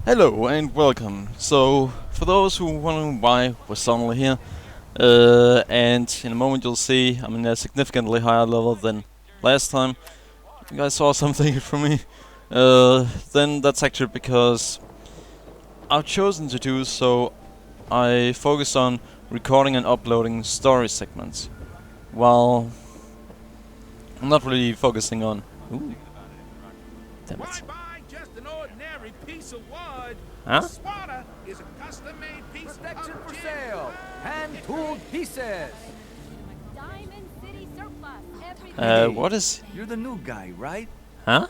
Hello and welcome. So, for those who wondering why we're suddenly here, and in a moment you'll see I'm in a significantly higher level than last time. You guys saw something from me. Then that's actually because I've chosen to do so. I focus on recording and uploading story segments, while I'm not really focusing on. Ooh, damn it. Why buy just an ordinary piece of wood? Huh? A swatter is a custom-made piece Protection of for gin sale! Hand-tooled pieces! Diamond City surplus every What is? You're the new guy, right? Huh?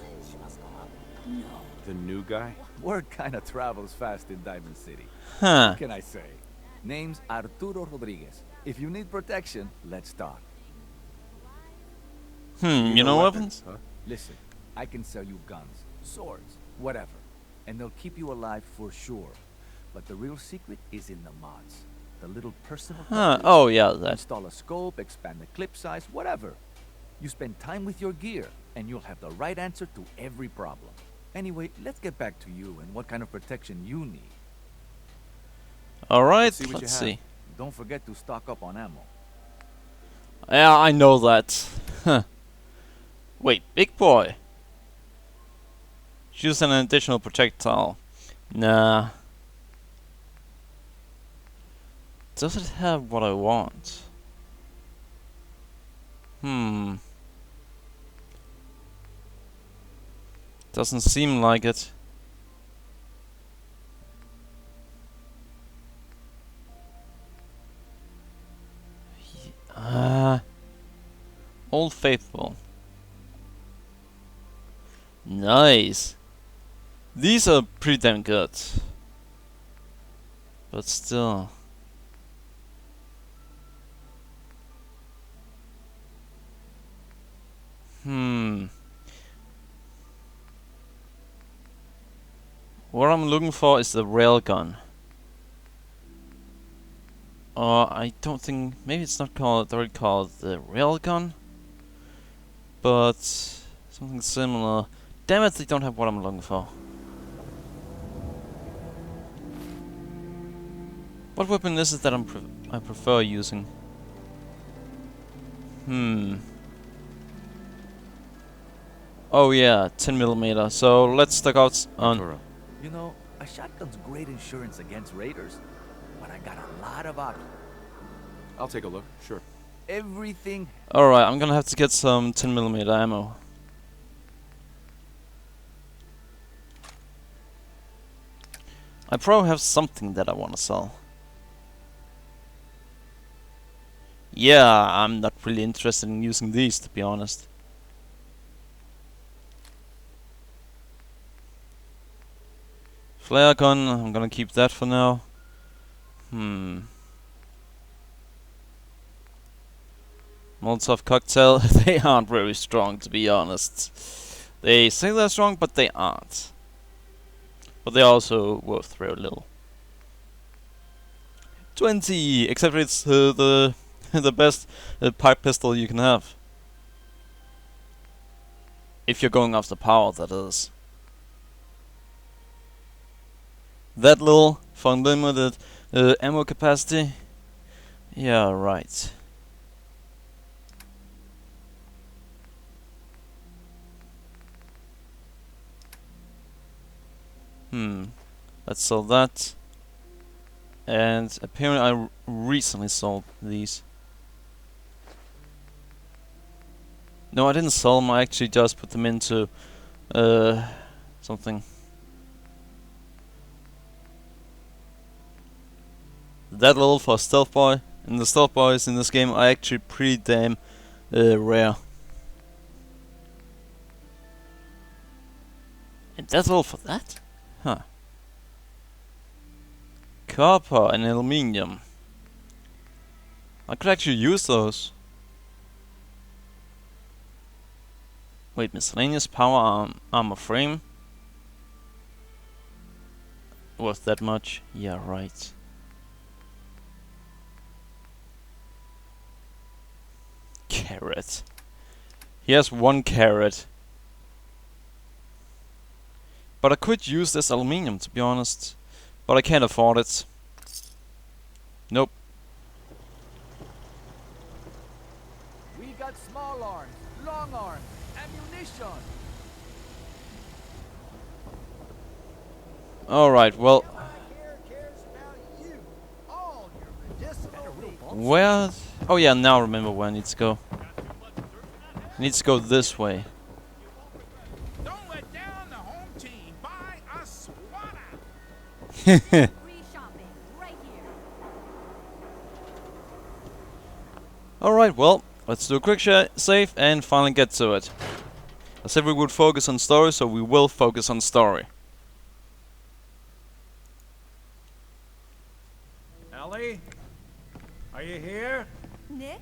The new guy? Word kinda travels fast in Diamond City. Huh. What can I say? Name's Arturo Rodriguez. If you need protection, let's talk. You know weapons? Huh? Listen, I can sell you guns, swords, whatever. And they'll keep you alive for sure. But the real secret is in the mods. The little personal Huh. touches. Oh yeah, that. Install a scope, expand the clip size, whatever. You spend time with your gear, and you'll have the right answer to every problem. Anyway, let's get back to you and what kind of protection you need. Alright, see what you let's have. see. Don't forget to stock up on ammo. Yeah, I know that. Huh. Wait, big boy. Choose an additional projectile. Nah. Does it have what I want? Doesn't seem like it. Old Faithful. Nice. These are pretty damn good. But still. What I'm looking for is the railgun. I don't think, maybe it's not called, already called the railgun, but something similar. Damn it, they don't have what I'm looking for. What weapon is it that I prefer using? Oh yeah, 10mm. So let's stick out on. Arturo. You know, a shotgun's great insurance against raiders, but I got a lot of options. I'll take a look, sure. Everything. Alright, I'm gonna have to get some 10mm ammo. I probably have something that I wanna sell. Yeah, I'm not really interested in using these, to be honest. Flare gun, I'm gonna keep that for now. Molotov cocktail, they aren't very strong, to be honest. They say they're strong, but they aren't. But they're also worth very little. 20, except it's the the best pipe pistol you can have. If you're going after power, that is. That little for unlimited ammo capacity? Yeah, right. Let's sell that. And apparently I recently sold these. No, I didn't sell them, I actually just put them into something. That little for Stealth Boy, and the Stealth Boys in this game are actually pretty damn rare. And that's all for that? Huh. Copper and aluminium. I could actually use those. Wait, miscellaneous power armor frame? Worth that much? Yeah, right. Carrot. He has 1 carrot. But I could use this aluminium, to be honest. But I can't afford it. Nope. We got small arms, long arms, ammunition. Alright, well... Where... Oh yeah, now I remember where I need to go. I need to go this way. Don't let down the home team. Buy a swatter. Free shopping right here. Alright, well, let's do a quick save and finally get to it. I said we would focus on story, so we will focus on story. Ellie? Are you here? Nick?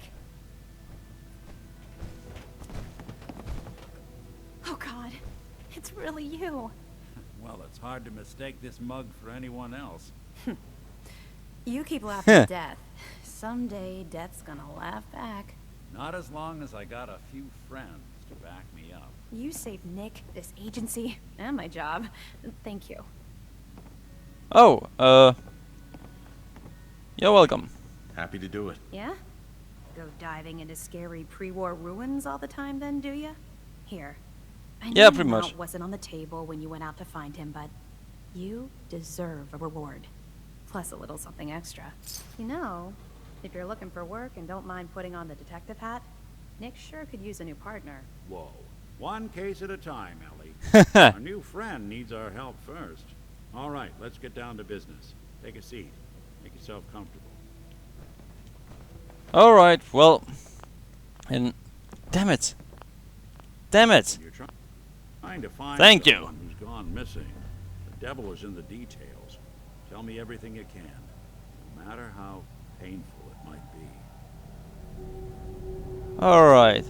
Oh God, it's really you. Well, it's hard to mistake this mug for anyone else. You keep laughing at death. Someday death's gonna laugh back. Not as long as I got a few friends to back me up. You saved Nick, this agency, and my job. Thank you. Oh, you're welcome. Happy to do it. Yeah? Go diving into scary pre-war ruins all the time then, do ya? Here. I know Yeah, pretty the much. amount wasn't on the table when you went out to find him, but you deserve a reward. Plus a little something extra. You know, if you're looking for work and don't mind putting on the detective hat, Nick sure could use a new partner. Whoa. One case at a time, Ellie. Our new friend needs our help first. All right, let's get down to business. Take a seat. Make yourself comfortable. Alright, well... And... Damn it! Damn it! You're trying to find Thank you. someone who's gone missing. The devil is in the details. Tell me everything you can, no matter how painful it might be. Alright.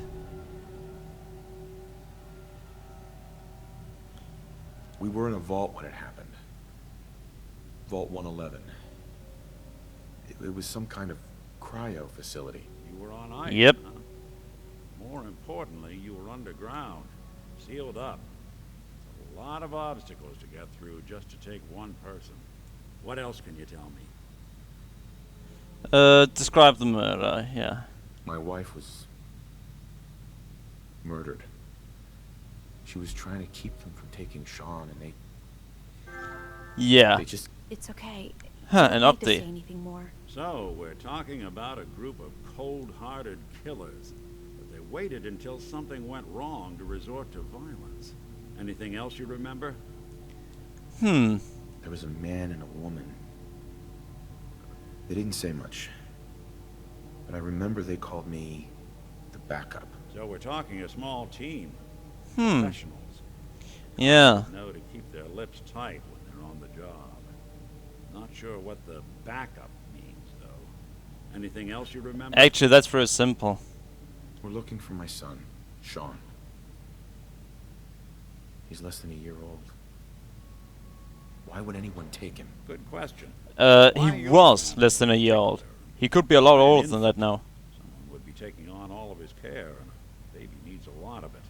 We were in a vault when it happened. Vault 111. It was some kind of cryo facility. You were on ice, Yep. huh? More importantly, you were underground, sealed up. A lot of obstacles to get through just to take one person. What else can you tell me? Describe the murder, yeah. My wife was murdered. She was trying to keep them from taking Sean, and Yeah. they just... It's okay. Huh, I an don't need to say update. anything more. So, we're talking about a group of cold-hearted killers. But they waited until something went wrong to resort to violence. Anything else you remember? Hmm. There was a man and a woman. They didn't say much. But I remember they called me the backup. So we're talking a small team. Hmm. Professionals. Yeah. Know to keep their lips tight when they're on the job. Not sure what the backup means, though. Anything else you remember? Actually, that's very simple. We're looking for my son, Sean. He's less than a year old. Why would anyone take him? Good question. He was less than a year old. He could be a lot older than that now. Someone would be taking on all of his care, and a baby needs a lot of it.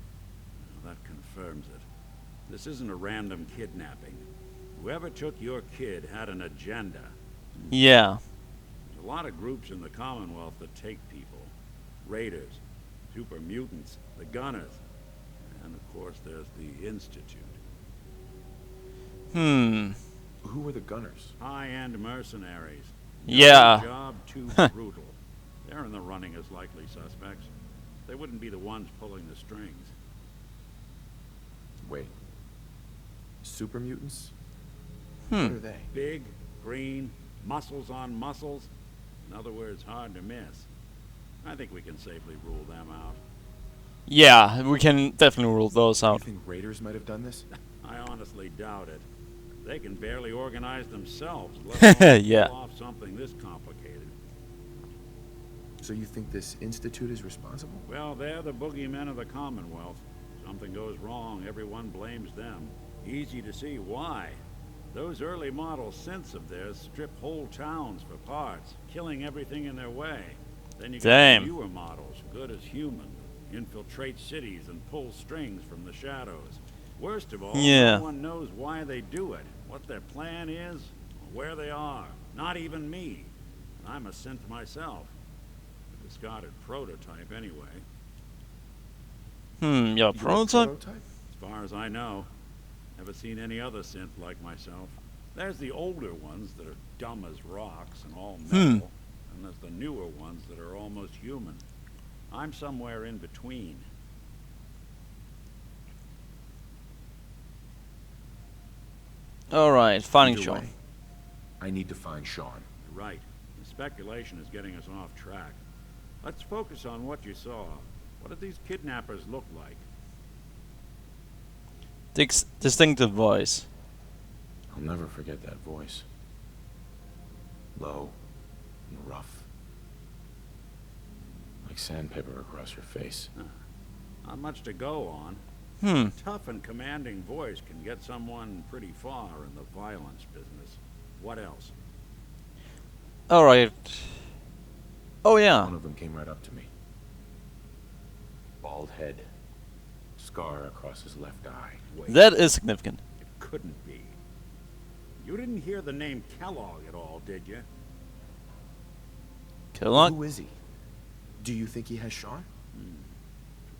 Now, that confirms it. This isn't a random kidnapping. Whoever took your kid had an agenda. Yeah. There's a lot of groups in the Commonwealth that take people. Raiders, super mutants, the Gunners, and of course there's the Institute. Hmm. Who were the Gunners? High-end mercenaries. Yeah. No job too brutal. They're in the running as likely suspects. They wouldn't be the ones pulling the strings. Wait. Super mutants? Hmm. What are they? Big, green, muscles on muscles. In other words, hard to miss. I think we can safely rule them out. Yeah, we can definitely rule those You out. think raiders might have done this? I honestly doubt it. They can barely organize themselves, let alone Yeah. pull off something this complicated. So you think this institute is responsible? Well, they're the boogeymen of the Commonwealth. Something goes wrong, everyone blames them. Easy to see why. Those early model synths of theirs strip whole towns for parts, killing everything in their way. Then you get Damn. newer models, good as human, infiltrate cities and pull strings from the shadows. Worst of all, Yeah. no one knows why they do it, what their plan is, or where they are. Not even me. I'm a synth myself. A discarded prototype anyway. You're a You're a prototype? prototype? As far as I know. Never seen any other synth like myself. There's the older ones that are dumb as rocks and all metal. And there's the newer ones that are almost human. I'm somewhere in between. Alright, finding Either Sean. way, I need to find Sean. You're right. The speculation is getting us off track. Let's focus on what you saw. What did these kidnappers look like? Distinctive voice. I'll never forget that voice. Low and rough. Like sandpaper across your face. Not much to go on. Tough and commanding voice can get someone pretty far in the violence business. What else? Alright. Oh yeah. One of them came right up to me. Bald head. Scar across his left eye. Wait, That is significant. it couldn't be. You didn't hear the name Kellogg at all, did you? Kellogg? Who is he? Do you think he has Sean?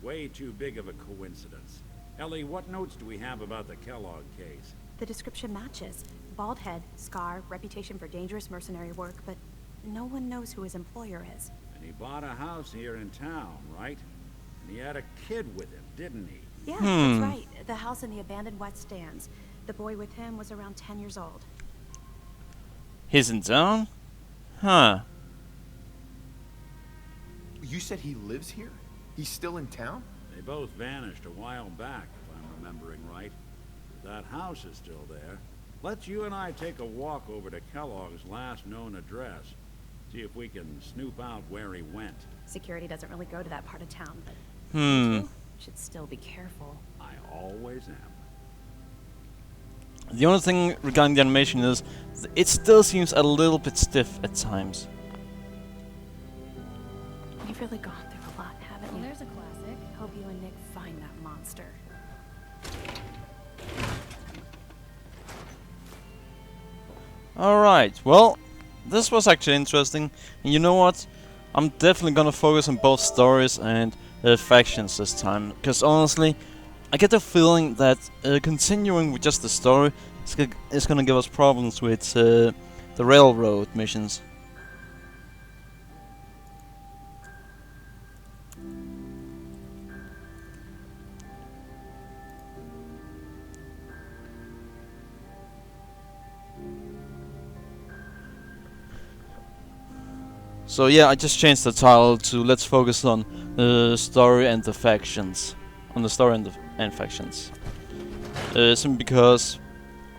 Way too big of a coincidence. Ellie, what notes do we have about the Kellogg case? The description matches. Bald head, scar, reputation for dangerous mercenary work, but no one knows who his employer is. And he bought a house here in town, right? And he had a kid with him, didn't he? Yeah, that's right. The house in the abandoned West Stands. The boy with him was around 10 years old. He's in town? Huh. You said he lives here? He's still in town? They both vanished a while back, if I'm remembering right. That house is still there. Let's you and I take a walk over to Kellogg's last known address. See if we can snoop out where he went. Security doesn't really go to that part of town, but should still be careful. I always am. The only thing regarding the animation is it still seems a little bit stiff at times. You've really gone through a lot, haven't you? There's a classic. Hope you and Nick find that monster. Alright, well, this was actually interesting. And you know what? I'm definitely gonna focus on both stories and factions this time. Because honestly, I get the feeling that continuing with just the story is gonna give us problems with the railroad missions. So yeah, I just changed the title to "Let's focus on the story and the factions." On the story and factions. Simply because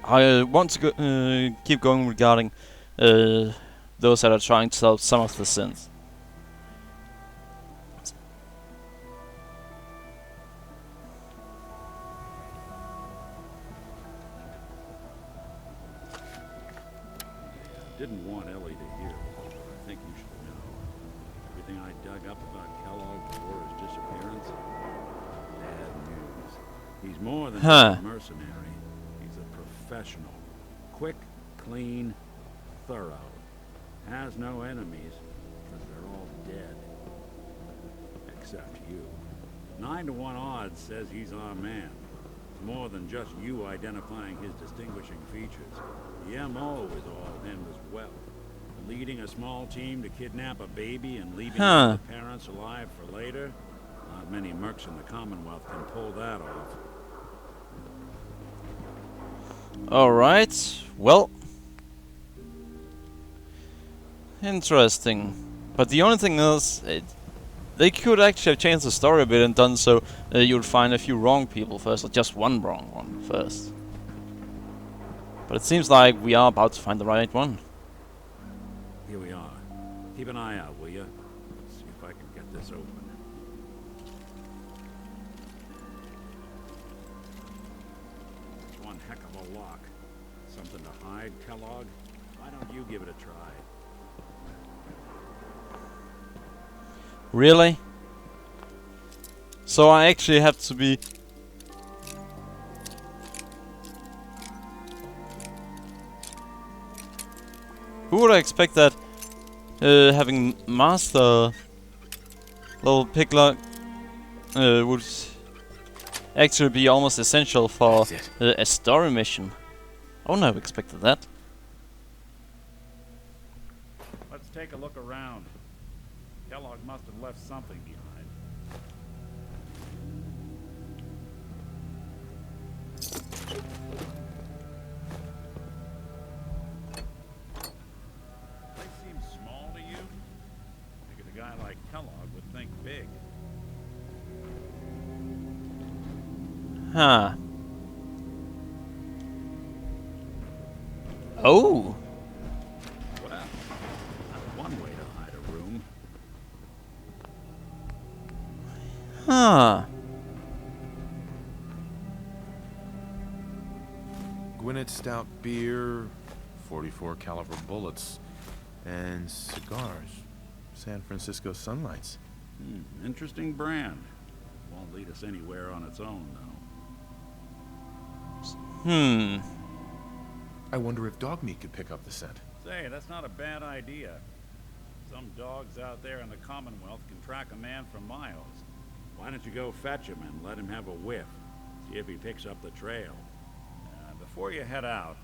I want to keep going regarding those that are trying to solve some of the sins. Didn't want Ellie to hear this, but I think you should know. Everything I dug up about Kellogg before his disappearance, bad news. He's more than just a mercenary. He's a professional. Quick, clean, thorough. Has no enemies, because they're all dead. Except you. 9 to 1 odds says he's our man. It's more than just you identifying his distinguishing features. The M.O. is all him as well. Leading a small team to kidnap a baby and leaving the parents alive for later? Not many mercs in the Commonwealth can pull that off. Alright, well. Interesting. But the only thing is, they could actually have changed the story a bit and done so you'd find a few wrong people first, or just one wrong one first. But it seems like we are about to find the right one. Here we are. Keep an eye out, will you? Let's see if I can get this open. It's one heck of a lock. Something to hide, Kellogg? Why don't you give it a try? Really? So I actually have to be... Who would I expect that having master level picklock would actually be almost essential for That's a story mission? I wouldn't have expected that. Let's take a look around. Kellogg must have left something behind. Place seems small to you? Figured a guy like Kellogg would think big. Huh. Oh. Well, that's one way to hide a room. Huh. Gwinnett Stout beer, 44 caliber bullets, and cigars. San Francisco Sunlights. Interesting brand. Won't lead us anywhere on its own, though. Hmm. I wonder if dog meat could pick up the scent. Say, that's not a bad idea. Some dogs out there in the Commonwealth can track a man for miles. Why don't you go fetch him and let him have a whiff? See if he picks up the trail. Before you head out,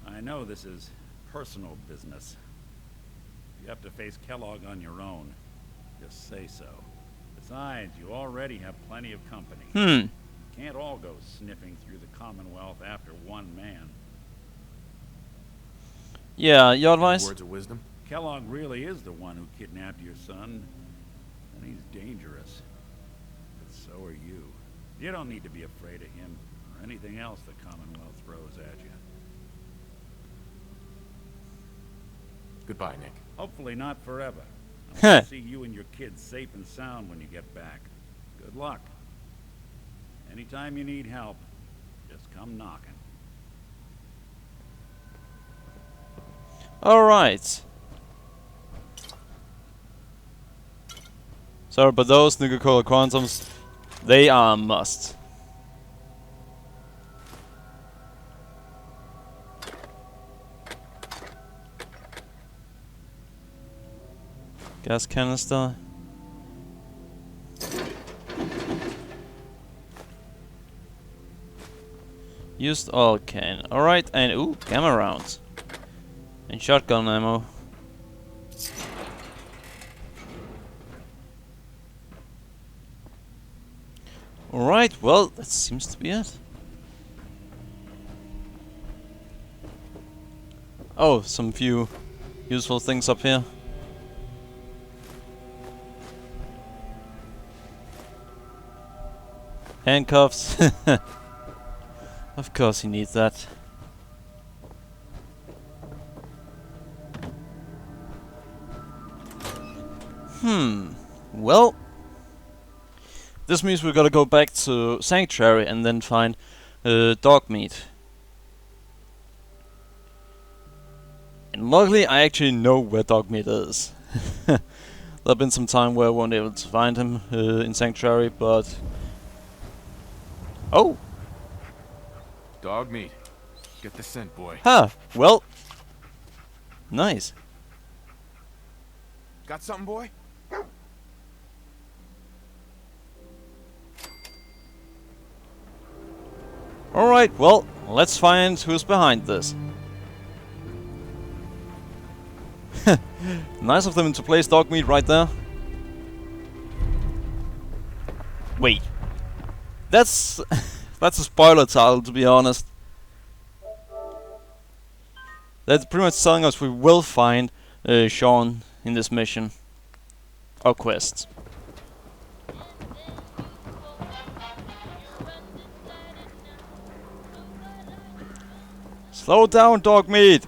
I know this is personal business. You have to face Kellogg on your own. Just say so. Besides, you already have plenty of company. You can't all go sniffing through the Commonwealth after one man. Yeah, your advice? Words of wisdom? Kellogg really is the one who kidnapped your son, and he's dangerous. But so are you. You don't need to be afraid of him or anything else the Commonwealth throws at you. Goodbye, Nick. Hopefully not forever. I want to see you and your kids safe and sound when you get back. Good luck. Anytime you need help, just come knocking. Alright. Sorry, but those Nuka-Cola Quantums, they are a must. Gas canister. Used oil can. Alright, and ooh, gamma rounds. And shotgun ammo. Alright, well, that seems to be it. Oh, some few useful things up here. Handcuffs. Of course he needs that. Well, this means we gotta go back to Sanctuary and then find dog meat. And luckily I actually know where dog meat is. There have been some time where I wasn't able to find him in Sanctuary, but... Oh! Dog meat. Get the scent, boy. Huh, well... Nice. Got something, boy? Alright, well, let's find who's behind this. Nice of them to place dog meat right there. Wait. That's... that's a spoiler title, to be honest. That's pretty much telling us we will find Sean in this mission. Or quest. Slow down, dog meat!